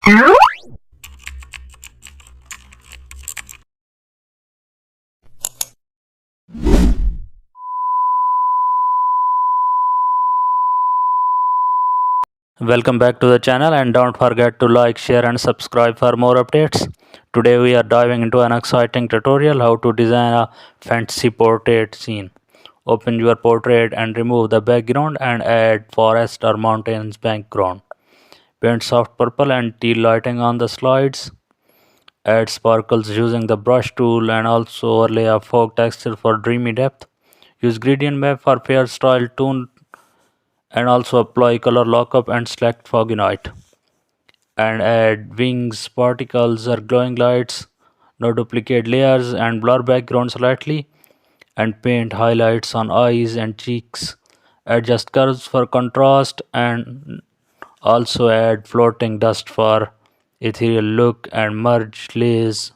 Welcome back to the channel, and don't forget to like, share and subscribe for more updates. Today we are diving into an exciting tutorial how to design a fantasy portrait scene. Open your portrait and remove the background and add forest or mountains background. Paint soft purple and teal lighting on the slides. Add sparkles using the brush tool and also overlay a fog texture for dreamy depth. Use gradient map for fair style tone and also apply color lockup and select foggy night. And add wings, particles or glowing lights. No duplicate layers and blur background slightly. And paint highlights on eyes and cheeks. Adjust curves for contrast and also add floating dust for ethereal look and merge layers